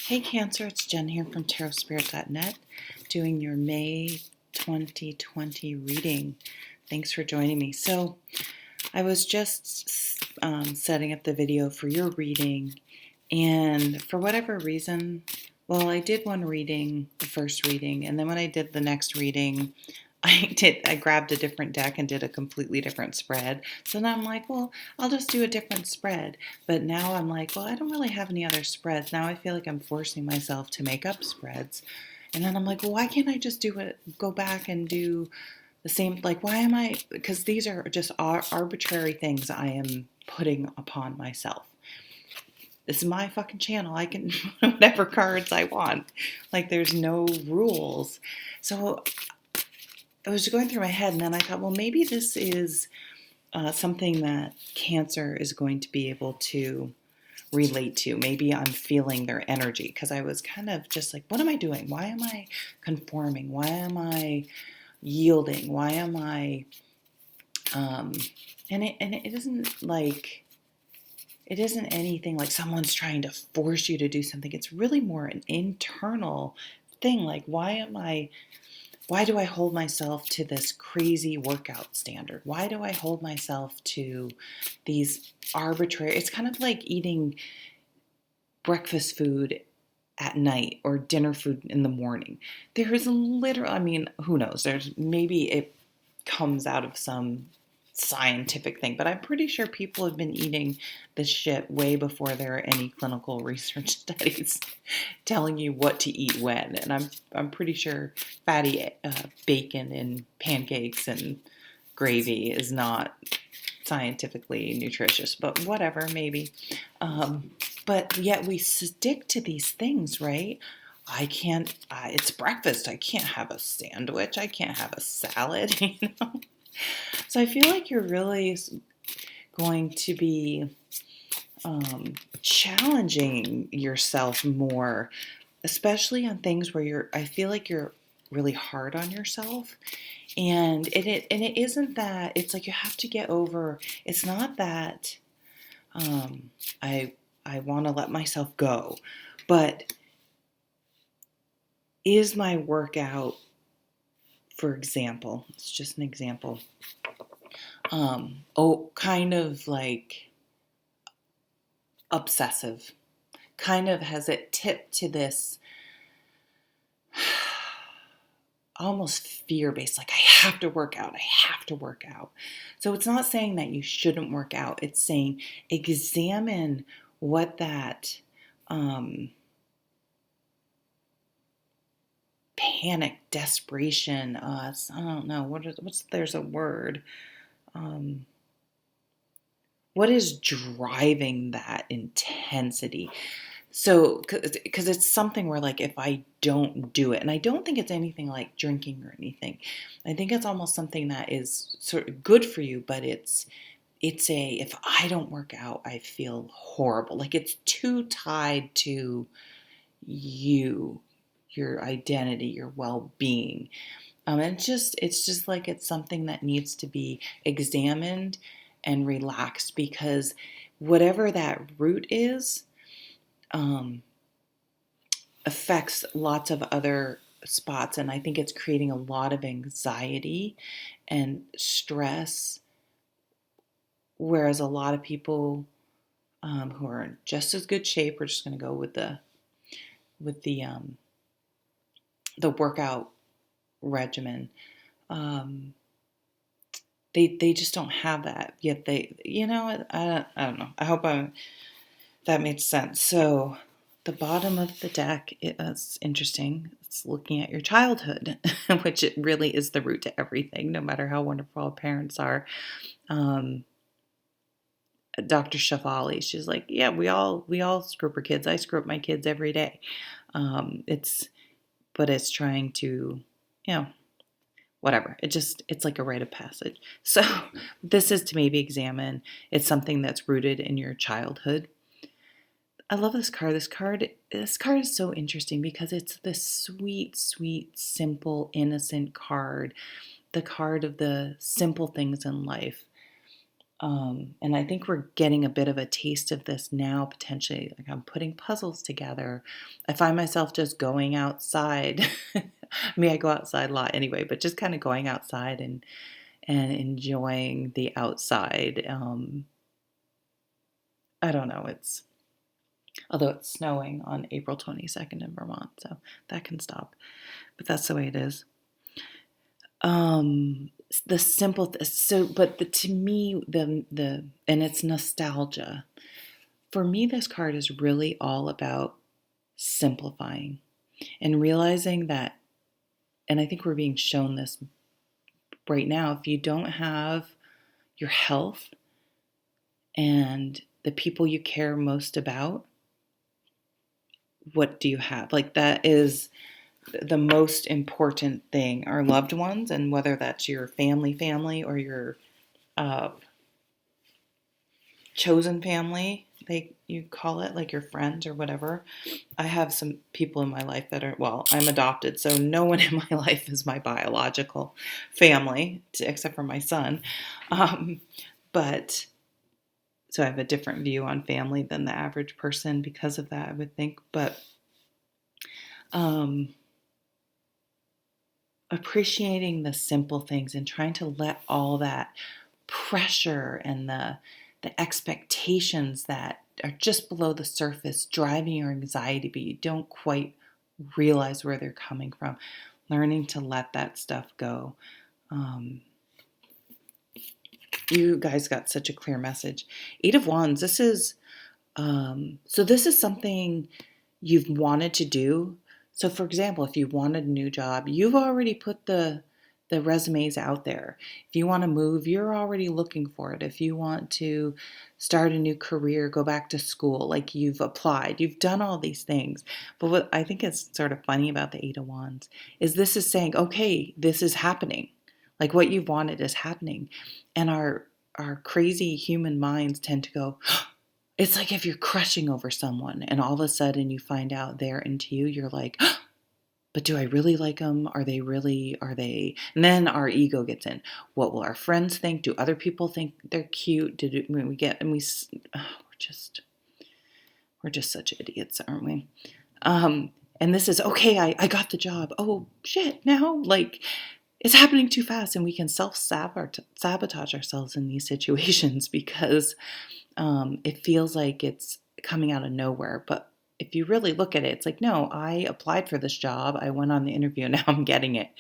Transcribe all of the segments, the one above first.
Hey Cancer, it's Jen here from tarotspirit.net doing your May 2020 reading. Thanks for joining me. So I was just setting up the video for your reading, and for whatever reason, well, I did one reading, the first reading, and then when I did the next reading, I grabbed a different deck and did a completely different spread. So now I'm like, well, I'll just do a different spread. But now I'm like, well, I don't really have any other spreads. Now I feel like I'm forcing myself to make up spreads. And then I'm like, well, why can't I just go back and do the same? Like, why am I, because these are just arbitrary things I am putting upon myself. This is my fucking channel. I can whatever cards I want. Like, there's no rules. So I was going through my head, and then I thought, well, maybe this is something that Cancer is going to be able to relate to. Maybe I'm feeling their energy, because I was kind of just like, what am I doing? Why am I conforming? Why am I yielding? Why am I and it isn't like, it isn't anything like someone's trying to force you to do something. It's really more an internal thing. Like, why do I hold myself to this crazy workout standard? Why do I hold myself to these arbitrary, it's kind of like eating breakfast food at night or dinner food in the morning. There is literally, I mean, who knows? Maybe it comes out of some scientific thing, but I'm pretty sure people have been eating this shit way before there are any clinical research studies telling you what to eat when. And I'm pretty sure fatty bacon and pancakes and gravy is not scientifically nutritious, but whatever, maybe. But yet we stick to these things, right? I can't, it's breakfast. I can't have a sandwich. I can't have a salad, you know? So I feel like you're really going to be challenging yourself more, especially on things where I feel like you're really hard on yourself. And it isn't that, it's like you have to get over, it's not that I want to let myself go, but is my workout, for example, it's just an example, kind of like obsessive, kind of has it tipped to this almost fear-based, like I have to work out, I have to work out. So it's not saying that you shouldn't work out. It's saying examine what that panic, desperation, I don't know, what's there's a word. What is driving that intensity? So, because it's something where, like, if I don't do it, and I don't think it's anything like drinking or anything. I think it's almost something that is sort of good for you, but if I don't work out, I feel horrible. Like, it's too tied to you, your identity, your well-being. And it's just like it's something that needs to be examined and relaxed, because whatever that root is, affects lots of other spots. And I think it's creating a lot of anxiety and stress, whereas a lot of people who are in just as good shape, we're just going to go with the workout regimen, they just don't have that yet. I don't know, I hope that made sense. So the bottom of the deck is interesting. It's looking at your childhood, which it really is the root to everything, no matter how wonderful our parents are. Dr. Shafali, she's like, yeah, we all screw up our kids. I screw up my kids every day. But it's trying to, whatever. It's like a rite of passage. So this is to maybe examine, it's something that's rooted in your childhood. I love this card. This card is so interesting because it's this sweet, sweet, simple, innocent card. The card of the simple things in life. And I think we're getting a bit of a taste of this now, potentially. Like I'm putting puzzles together. I find myself just going outside. I mean, I go outside a lot anyway, but just kind of going outside and enjoying the outside. I don't know. Although it's snowing on April 22nd in Vermont, so that can stop. But that's the way it is. The simple to me and it's nostalgia. For me, this card is really all about simplifying and realizing that, and I think we're being shown this right now. If you don't have your health and the people you care most about, what do you have? Like, that is the most important thing. Our loved ones, and whether that's your family or your uh, chosen family, you call it, like your friends or whatever. I have some people in my life that are, well, I'm adopted, so no one in my life is my biological family except for my son. But so I have a different view on family than the average person because of that, I would think. But appreciating the simple things and trying to let all that pressure and the expectations that are just below the surface driving your anxiety, but you don't quite realize where they're coming from. Learning to let that stuff go. You guys got such a clear message. Eight of Wands. This is this is something you've wanted to do. So, for example, if you wanted a new job, you've already put the resumes out there. If you want to move, you're already looking for it. If you want to start a new career, go back to school, like you've applied, you've done all these things. But what I think is sort of funny about the Eight of Wands is this is saying, okay, this is happening. Like what you've wanted is happening. And our crazy human minds tend to go, it's like if you're crushing over someone and all of a sudden you find out they're into you, you're like, but do I really like them? Are they? And then our ego gets in. What will our friends think? Do other people think they're cute? We're just such idiots, aren't we? And this is, okay, I got the job. Oh, shit, now, like, it's happening too fast, and we can self-sabotage ourselves in these situations because it feels like it's coming out of nowhere. But if you really look at it, it's like, no, I applied for this job. I went on the interview, and now I'm getting it.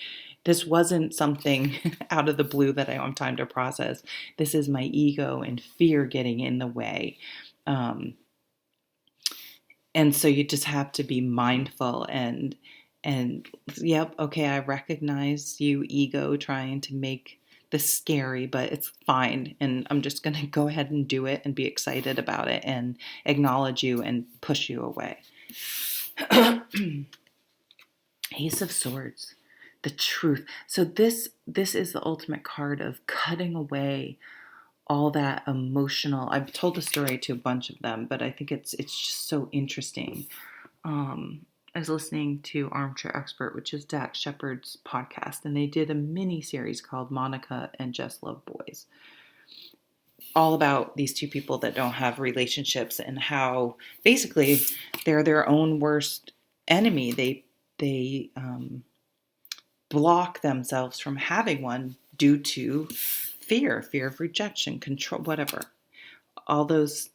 This wasn't something out of the blue that I don't have time to process. This is my ego and fear getting in the way. And so you just have to be mindful and yep, okay, I recognize you, ego, trying to make this scary, but it's fine. And I'm just going to go ahead and do it and be excited about it and acknowledge you and push you away. Ace of Swords, the truth. So this is the ultimate card of cutting away all that emotional. I've told the story to a bunch of them, but I think it's just so interesting. I was listening to Armchair Expert, which is Dax Shepard's podcast, and they did a mini series called Monica and Just Love Boys, all about these two people that don't have relationships and how basically they're their own worst enemy. They block themselves from having one due to fear of rejection, control, whatever. All those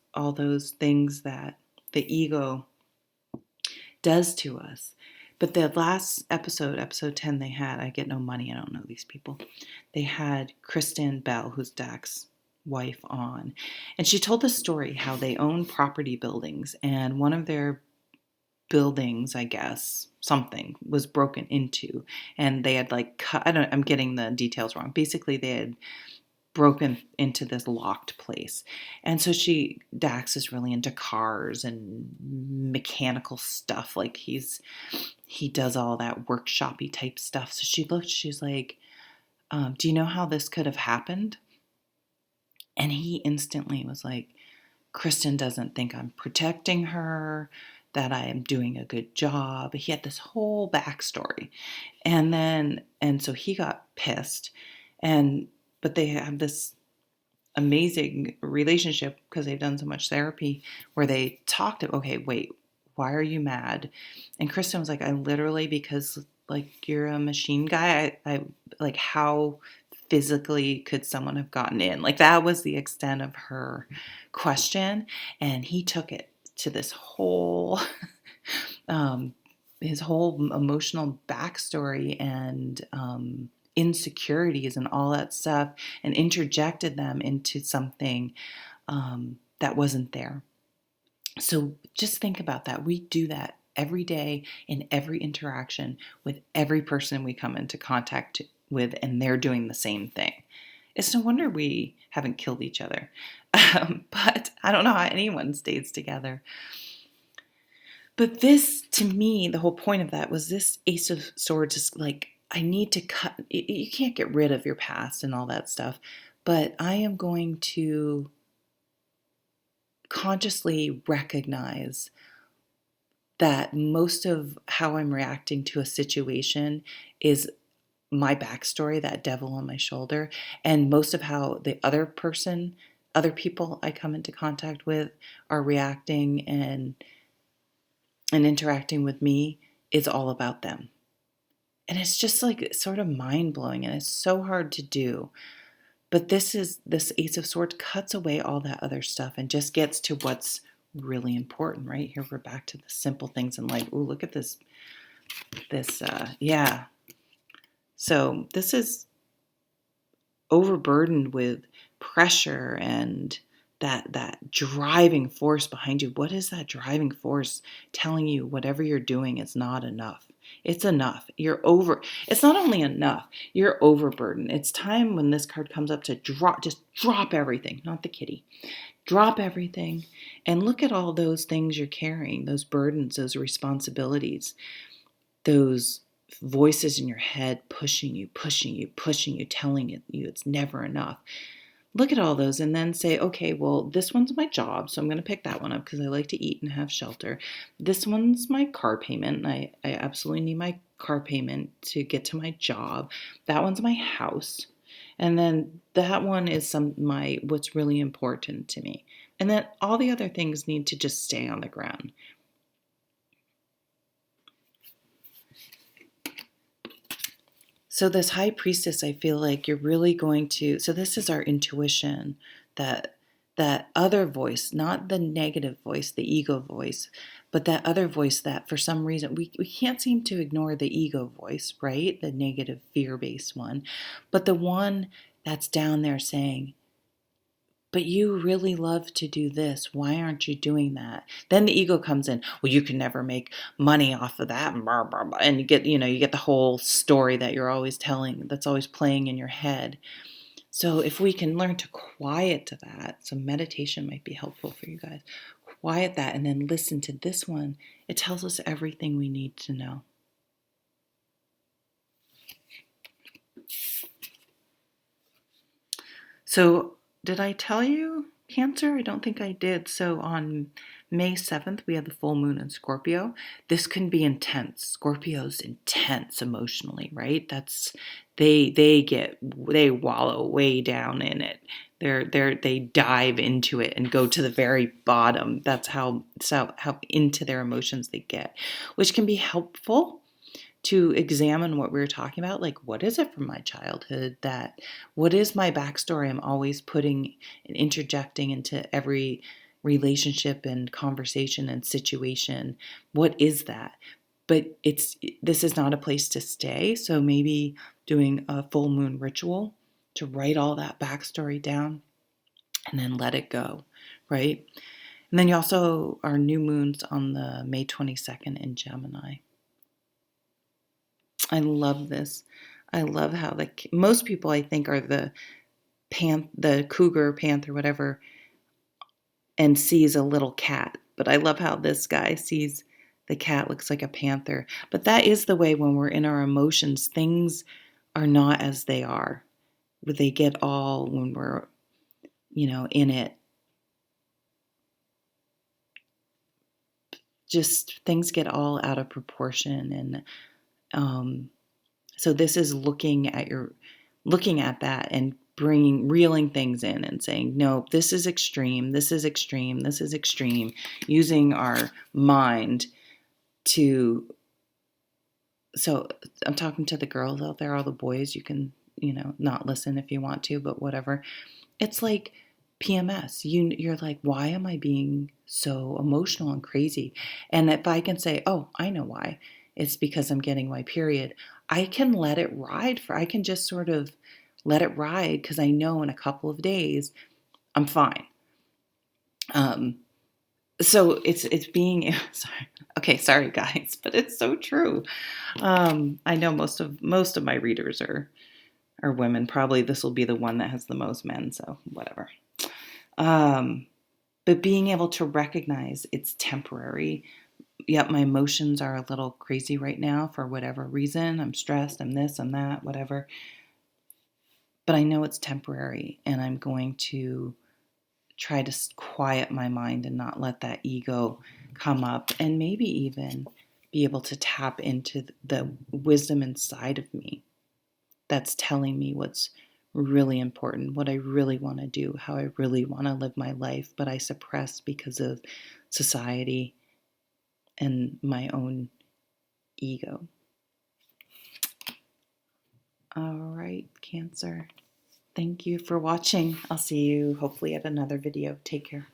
things that the ego does to us. But the last episode 10 they had, I get no money, I don't know these people. They had Kristen Bell, who's Dak's wife, on. And she told the story how they own property buildings, and one of their buildings, I guess, something was broken into, and they had I'm getting the details wrong. Basically, they had broken into this locked place. And so Dax is really into cars and mechanical stuff. Like he does all that workshop-y type stuff. So she's like, do you know how this could have happened? And he instantly was like, Kristen doesn't think I'm protecting her, that I am doing a good job. He had this whole backstory. And so he got pissed. But they have this amazing relationship because they've done so much therapy where they talked, okay, wait, why are you mad? And Kristen was like, I literally, because like you're a machine guy, I like, how physically could someone have gotten in? Like that was the extent of her question. And he took it to this whole um, his whole emotional backstory and insecurities and all that stuff, and interjected them into something that wasn't there. So just think about that. We do that every day in every interaction with every person we come into contact with, and they're doing the same thing. It's no wonder we haven't killed each other. But I don't know how anyone stays together. But this, to me, the whole point of that was this Ace of Swords is like, I need to cut, you can't get rid of your past and all that stuff, but I am going to consciously recognize that most of how I'm reacting to a situation is my backstory, that devil on my shoulder, and most of how the other people I come into contact with are reacting and interacting with me is all about them. And it's just like sort of mind blowing, and it's so hard to do. But this Ace of Swords cuts away all that other stuff and just gets to what's really important, right? Here we're back to the simple things in life. Ooh, look at this. Yeah. So this is overburdened with pressure and that driving force behind you. What is that driving force telling you whatever you're doing is not enough? It's enough. It's not only enough, you're overburdened. It's time when this card comes up to drop everything, not the kitty. Drop everything and look at all those things you're carrying, those burdens, those responsibilities, those voices in your head pushing you, telling you it's never enough. Look at all those and then say, okay, well, this one's my job, so I'm going to pick that one up because I like to eat and have shelter. This one's my car payment, and I absolutely need my car payment to get to my job. That one's my house. And then that one is what's really important to me. And then all the other things need to just stay on the ground. So this high priestess, I feel like you're really going to, so this is our intuition, that other voice, not the negative voice, the ego voice, but that other voice that for some reason, we can't seem to ignore the ego voice, right? The negative fear-based one, but the one that's down there saying, but you really love to do this. Why aren't you doing that? Then the ego comes in. Well, you can never make money off of that. And you get the whole story that you're always telling, that's always playing in your head. So if we can learn to quiet to that, so meditation might be helpful for you guys. Quiet that and then listen to this one. It tells us everything we need to know. So did I tell you, Cancer? I don't think I did. So on May 7th, we have the full moon in Scorpio. This can be intense. Scorpio's intense emotionally, right? They wallow way down in it. They dive into it and go to the very bottom. That's how into their emotions they get, which can be helpful to examine what we were talking about. Like, what is it from my childhood what is my backstory I'm always putting and interjecting into every relationship and conversation and situation? What is that? But this is not a place to stay. So maybe doing a full moon ritual to write all that backstory down and then let it go, right? And then you also are new moons on the May 22nd in Gemini. I love this. I love how most people, I think, are the cougar, panther, whatever, and sees a little cat. But I love how this guy sees the cat looks like a panther. But that is the way when we're in our emotions, things are not as they are. They get all, when we're, in it, just things get all out of proportion. And so this is looking at that and reeling things in and saying, no, this is extreme, this is extreme, this is extreme, using our mind to, so I'm talking to the girls out there, all the boys, you can, not listen if you want to, but whatever. It's like PMS. You're like, why am I being so emotional and crazy? And if I can say, oh, I know why. It's because I'm getting my period. I can let it ride I can just sort of let it ride because I know in a couple of days I'm fine. So it's being sorry. Okay, sorry guys, but it's so true. I know most of my readers are women. Probably this will be the one that has the most men, so whatever. But being able to recognize it's temporary. Yep, my emotions are a little crazy right now for whatever reason. I'm stressed, I'm this, I'm that, whatever. But I know it's temporary, and I'm going to try to quiet my mind and not let that ego come up, and maybe even be able to tap into the wisdom inside of me that's telling me what's really important, what I really want to do, how I really want to live my life, but I suppress because of society and my own ego. All right, Cancer. Thank you for watching. I'll see you hopefully at another video. Take care.